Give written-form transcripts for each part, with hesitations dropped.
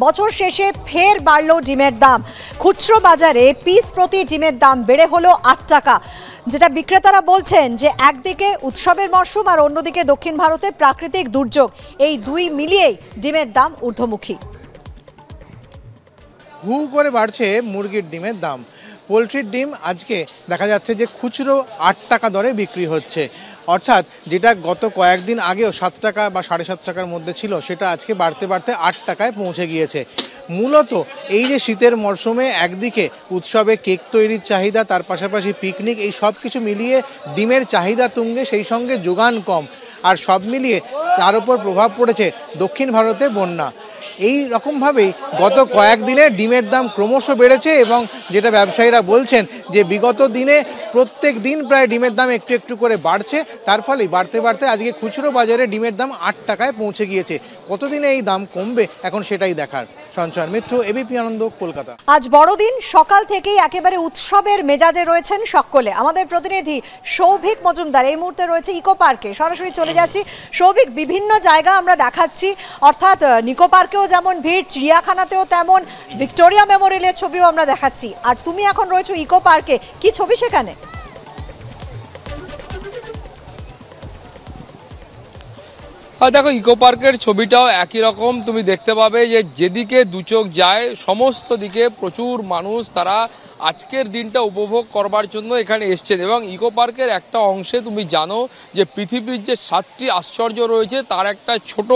বছর শেষে ফের বাড়ল ডিমের দাম। খুচরো বাজারে পিস প্রতি ডিমের দাম বেড়ে হলো 8 টাকা। যেটা বিক্রেতারা বলছেন যে একদিকে উৎসবের মরশুম আর অন্যদিকে দক্ষিণ ভারতে প্রাকৃতিক দুর্যোগ, এই দুই মিলিয়েই ডিমের দাম ঊর্ধ্বমুখী। হু করে বাড়ছে মুরগির ডিমের দাম। পোলট্রির ডিম আজকে দেখা যাচ্ছে যে খুচরো 8 টাকা দরে বিক্রি হচ্ছে, অর্থাৎ যেটা গত কয়েকদিন আগেও 7 টাকা বা 7.5 টাকার মধ্যে ছিল সেটা আজকে বাড়তে বাড়তে 8 টাকায় পৌঁছে গিয়েছে। মূলত এই যে শীতের মরশুমে একদিকে উৎসবে কেক তৈরির চাহিদা, তার পাশাপাশি পিকনিক, এই সব কিছু মিলিয়ে ডিমের চাহিদা তুঙ্গে, সেই সঙ্গে যোগান কম, আর সব মিলিয়ে তার উপর প্রভাব পড়েছে দক্ষিণ ভারতে বন্যা। এই রকমভাবেই গত কয়েকদিনে ডিমের দাম ক্রমশ বেড়েছে এবং যেটা ব্যবসায়ীরা বলছেন যে বিগত দিনে প্রত্যেক দিন প্রায় ডিমের দাম একটু একটু করে বাড়ছে, তার ফলেই বাড়তে বাড়তে আজকে খুচরো বাজারে ডিমের দাম 8 টাকায় পৌঁছে গিয়েছে। কতদিনে এই দাম কমবে এখন সেটাই দেখার। সঞ্চয়ন মিত্র, এবিপি আনন্দ, কলকাতা। আজ বড়দিন, সকাল থেকেই একেবারে উৎসবের মেজাজে রয়েছেন সকলে। আমাদের প্রতিনিধি সৌভিক মজুমদার এই মুহূর্তে রয়েছে ইকো পার্কে, সরাসরি চলে যাচ্ছি। সৌভিক, বিভিন্ন জায়গা আমরা দেখাচ্ছি, অর্থাৎ নিকো পার্কেও যেমন ভিড়, চিড়িয়াখানাতেও তেমন, ভিক্টোরিয়া মেমোরিয়ালের ছবিও আমরা দেখাচ্ছি, আর তুমি এখন রয়েছো ইকো পার্কে, কি ছবি সেখানে? দেখো, ইকো পার্কের ছবিটাও একই রকম। তুমি দেখতে পাবে যে যেদিকে দু চোখ যায় সমস্ত দিকে প্রচুর মানুষ, তারা আজকের দিনটা উপভোগ করবার জন্য এখানে এসছেন। এবং ইকো পার্কের একটা অংশে তুমি জানো যে পৃথিবীর যে 7টি আশ্চর্য রয়েছে তার একটা ছোট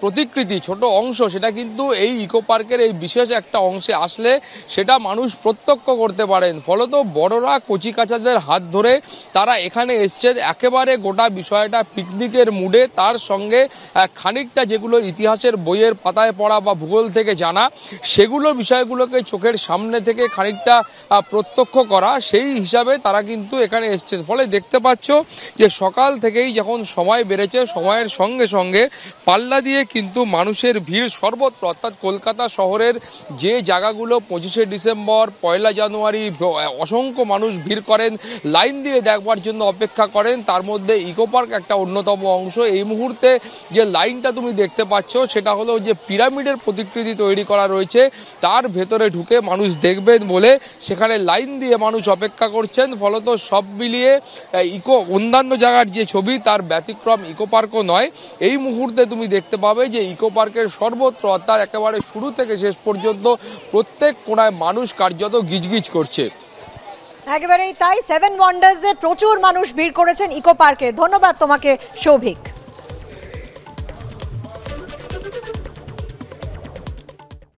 প্রতিকৃতি, ছোট অংশ, সেটা কিন্তু এই ইকো পার্কের এই বিশেষ একটা অংশে আসলে সেটা মানুষ প্রত্যক্ষ করতে পারেন। ফলত বড়রা কচিকাচাদের হাত ধরে তারা এখানে এসছেন একেবারে গোটা বিষয়টা পিকনিকের মুডে, তার সঙ্গে খানিকটা যেগুলো ইতিহাসের বইয়ের পাতায় পড়া বা ভূগোল থেকে জানা সেগুলো বিষয়গুলোকে চোখের সামনে থেকে খানিকটা প্রত্যক্ষ করা, সেই হিসাবে তারা কিন্তু এখানে এসছেন। ফলে দেখতে পাচ্ছ যে সকাল থেকেই যখন সময় বেড়েছে, সময়ের সঙ্গে সঙ্গে পাল্লা দিয়ে কিন্তু মানুষের ভিড় সর্বত্র, অর্থাৎ কলকাতা শহরের যে জায়গাগুলো 25শে ডিসেম্বর, 1 জানুয়ারি অসংখ্য মানুষ ভিড় করেন, লাইন দিয়ে দেখবার জন্য অপেক্ষা করেন, তার মধ্যে ইকো পার্ক একটা অন্যতম অংশ। এই মুহূর্তে যে লাইনটা তুমি দেখতে পাচ্ছ সেটা হলো যে পিরামিডের প্রতিকৃতি তৈরি করা রয়েছে, তার ভেতরে ঢুকে মানুষ দেখবেন বলে সেখানে লাইন দিয়ে মানুষ অপেক্ষা করছেন। ফলত সব মিলিয়ে অন্যান্য জায়গার যে ছবি তার ব্যতিক্রম ইকো পার্কও নয়। এই মুহূর্তে তুমি দেখতে পাবে যে ইকো পার্কের সর্বত্র, অর্থাৎ একেবারে শুরু থেকে শেষ পর্যন্ত প্রত্যেক কোণায় মানুষ কার্যত গিজগিজ করছে। একেবারেই তাই, 7 ওয়ান্ডার্সে প্রচুর মানুষ ভিড় করেছেন ইকো পার্কে। ধন্যবাদ তোমাকে সৌভিক।